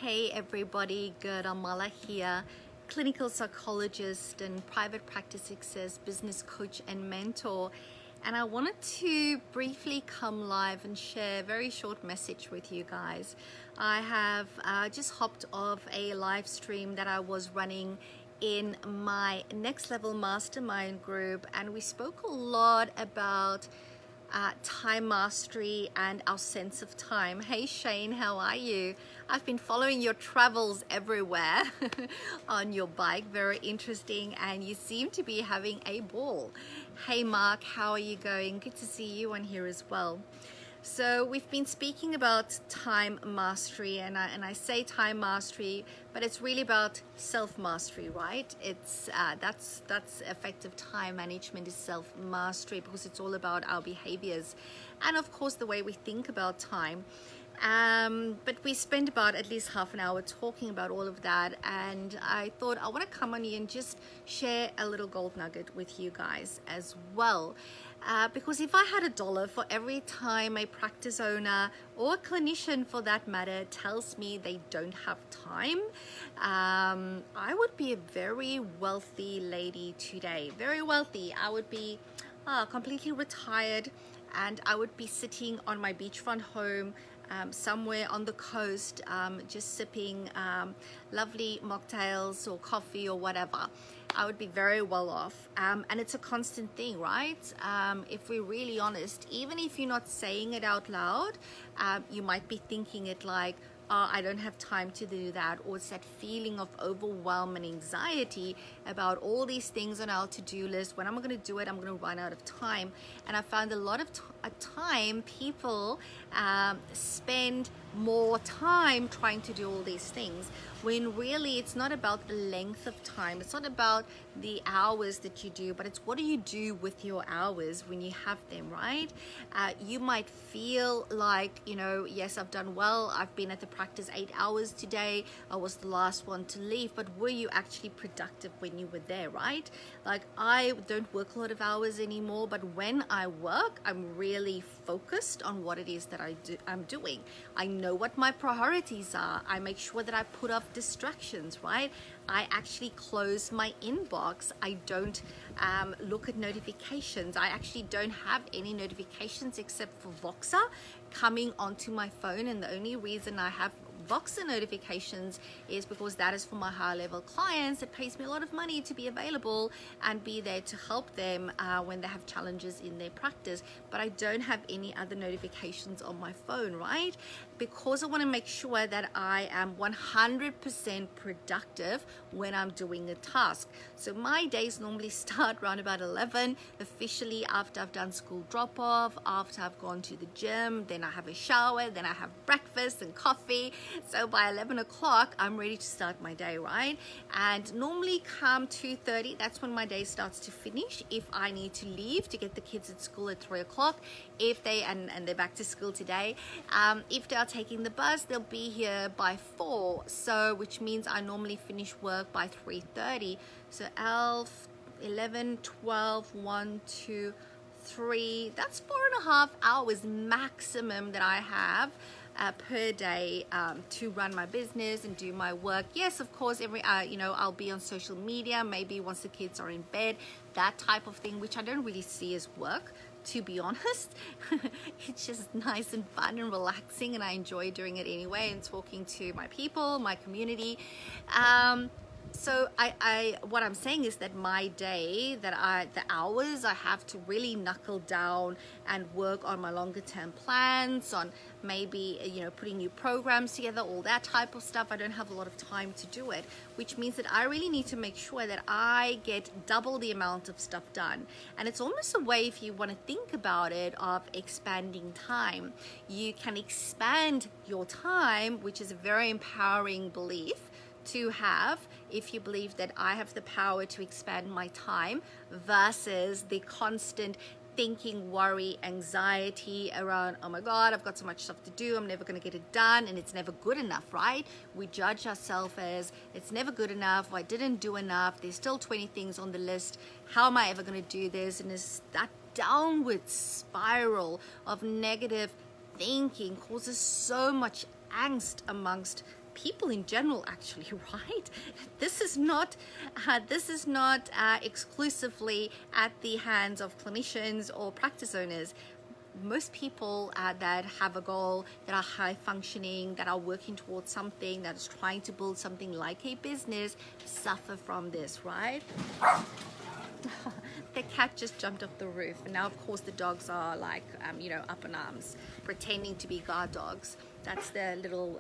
Hey everybody, Gerda Mala here, clinical psychologist and private practice success business coach and mentor. And I wanted to briefly come live and share a very short message with you guys. I have just hopped off a live stream that I was running in my Next Level Mastermind group, and we spoke a lot about time mastery and our sense of time. Hey Shane, how are you? I've been following your travels everywhere on your bike, very interesting, and you seem to be having a ball. Hey Mark, how are you going? Good to see you on here as well. So we've been speaking about time mastery, and I say time mastery, but it's really about self-mastery, right? It's that's effective time management is self-mastery, because it's all about our behaviors and of course the way we think about time. But we spent about at least half an hour talking about all of that, and I thought I want to come on here and just share a little gold nugget with you guys as well. Because if I had $1 for every time a practice owner or a clinician for that matter tells me they don't have time, I would be a very wealthy lady today. Very wealthy. I would be completely retired, and I would be sitting on my beachfront home somewhere on the coast, just sipping lovely mocktails or coffee or whatever. I would be very well off, and it's a constant thing, right? If we're really honest, even if you're not saying it out loud, you might be thinking it like, oh, I don't have time to do that, or it's that feeling of overwhelm and anxiety about all these things on our to-do list. When I'm going to do it, I'm going to run out of time. And I found a lot of time people spend more time trying to do all these things, when really it's not about the length of time, it's not about the hours that you do, but it's what do you do with your hours when you have them, right? You might feel like, you know, yes, I've done well, I've been at the practice 8 hours today, I was the last one to leave, but were you actually productive when you were there, right? Like, I don't work a lot of hours anymore, but when I work, I'm really focused on what it is that I'm doing. I know what my priorities are. I make sure that I put off distractions, right? I actually close my inbox. I don't look at notifications. I actually don't have any notifications except for Voxer coming onto my phone, and the only reason I have Voxer notifications is because that is for my higher level clients. It pays me a lot of money to be available and be there to help them when they have challenges in their practice, but I don't have any other notifications on my phone, right? Because I want to make sure that I am 100% productive when I'm doing a task. So my days normally start around about 11, officially after I've done school drop off, after I've gone to the gym, then I have a shower, then I have breakfast and coffee. So by 11 o'clock, I'm ready to start my day, right? And normally come 2:30, that's when my day starts to finish. If I need to leave to get the kids at school at 3 o'clock, if they, and they're back to school today, if they are taking the bus, they'll be here by 4. So, which means I normally finish work by 3:30. So 11, 12, 1, 2, 3, that's 4.5 hours maximum that I have per day to run my business and do my work. Yes, of course, every you know, I'll be on social media maybe once the kids are in bed, that type of thing, which I don't really see as work, to be honest. It's just nice and fun and relaxing, and I enjoy doing it anyway, and talking to my people, my community. So what I'm saying is that my day, the hours I have to really knuckle down and work on my longer term plans, on maybe, you know, putting new programs together, all that type of stuff, I don't have a lot of time to do it, which means that I really need to make sure that I get double the amount of stuff done. And it's almost a way, if you want to think about it, of expanding time. You can expand your time, which is a very empowering belief to have, if you believe that I have the power to expand my time, versus the constant thinking, worry, anxiety around, oh my God, I've got so much stuff to do, I'm never going to get it done, and it's never good enough, right? We judge ourselves as, it's never good enough, I didn't do enough, there's still 20 things on the list, how am I ever going to do this? And it's that downward spiral of negative thinking causes so much angst amongst people in general, actually, right? This is not exclusively at the hands of clinicians or practice owners. Most people that have a goal, that are high functioning, that are working towards something, that is trying to build something like a business, suffer from this, right? The cat just jumped off the roof, and now of course the dogs are like up in arms, pretending to be guard dogs. That's the little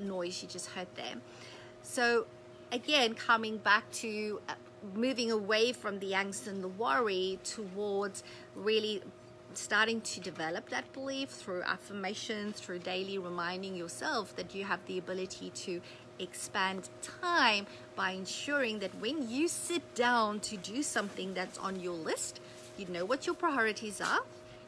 noise you just heard there. So again, coming back to moving away from the angst and the worry towards really starting to develop that belief through affirmations, through daily reminding yourself that you have the ability to expand time by ensuring that when you sit down to do something that's on your list, you know what your priorities are,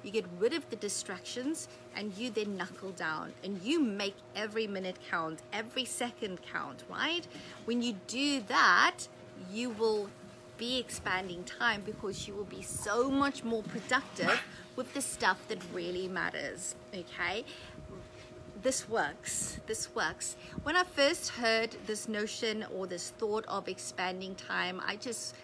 you get rid of the distractions, and you then knuckle down and you make every minute count, every second count, right? When you do that, you will be expanding time because you will be so much more productive with the stuff that really matters, okay? This works. When I first heard this notion or this thought of expanding time, I just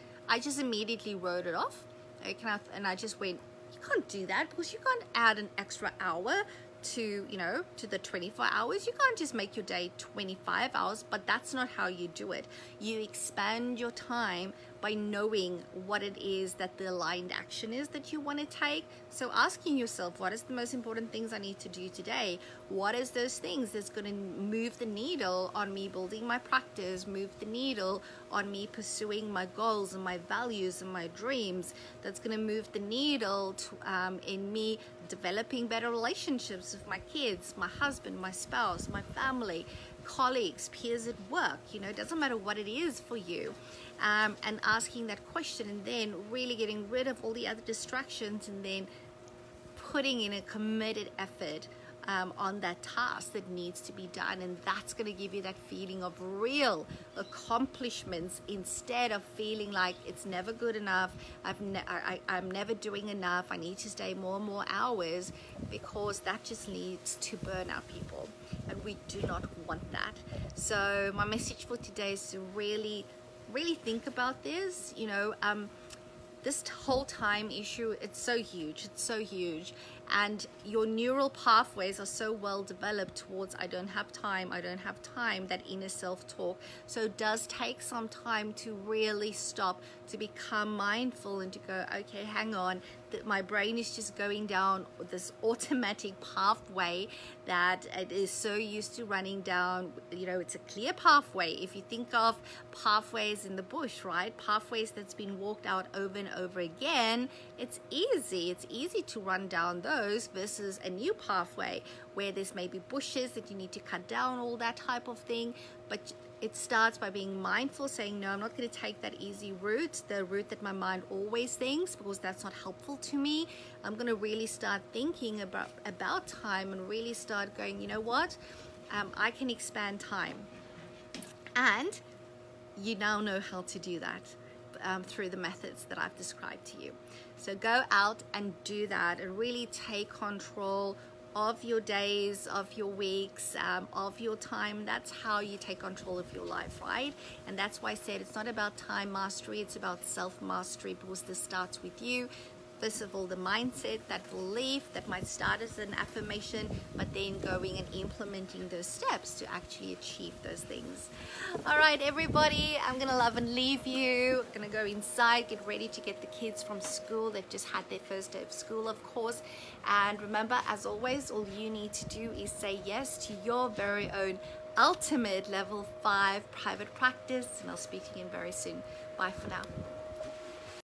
immediately wrote it off, okay? And I just went, you can't do that, because you can't add an extra hour to the 24 hours. You can't just make your day 25 hours, but that's not how you do it. You expand your time by knowing what it is that the aligned action is that you want to take. So asking yourself, what is the most important things I need to do today? What is those things that's going to move the needle on me building my practice, move the needle on me pursuing my goals and my values and my dreams, that's going to move the needle in me developing better relationships with my kids, my husband, my spouse, my family, colleagues, peers at work. It doesn't matter what it is for you. And asking that question, and then really getting rid of all the other distractions, and then putting in a committed effort on that task that needs to be done. And that's going to give you that feeling of real accomplishments, instead of feeling like it's never good enough, I'm never doing enough, I need to stay more and more hours, because that just leads to burnout, people, and we do not want that. So my message for today is to really think about this. This whole time issue, it's so huge, and your neural pathways are so well developed towards I don't have time, that inner self-talk. So it does take some time to really stop, to become mindful, and to go, okay, hang on, that my brain is just going down this automatic pathway that it is so used to running down. It's a clear pathway. If you think of pathways in the bush, right, pathways that's been walked out over and over again, it's easy to run down those, versus a new pathway where there's maybe bushes that you need to cut down, all that type of thing. But it starts by being mindful, saying, no, I'm not going to take that easy route, the route that my mind always thinks, because that's not helpful to me. I'm going to really start thinking about time, and really start going, you know what, I can expand time. And you now know how to do that through the methods that I've described to you. So go out and do that, and really take control of your days, of your weeks, of your time. That's how you take control of your life, right? And that's why I said it's not about time mastery, it's about self-mastery, because this starts with you. First of all, the mindset, that belief that might start as an affirmation, but then going and implementing those steps to actually achieve those things. All right, everybody, I'm gonna love and leave you. I'm gonna go inside, get ready to get the kids from school. They've just had their first day of school, of course. And remember, as always, all you need to do is say yes to your very own ultimate level 5 private practice. And I'll speak to you again very soon. Bye for now.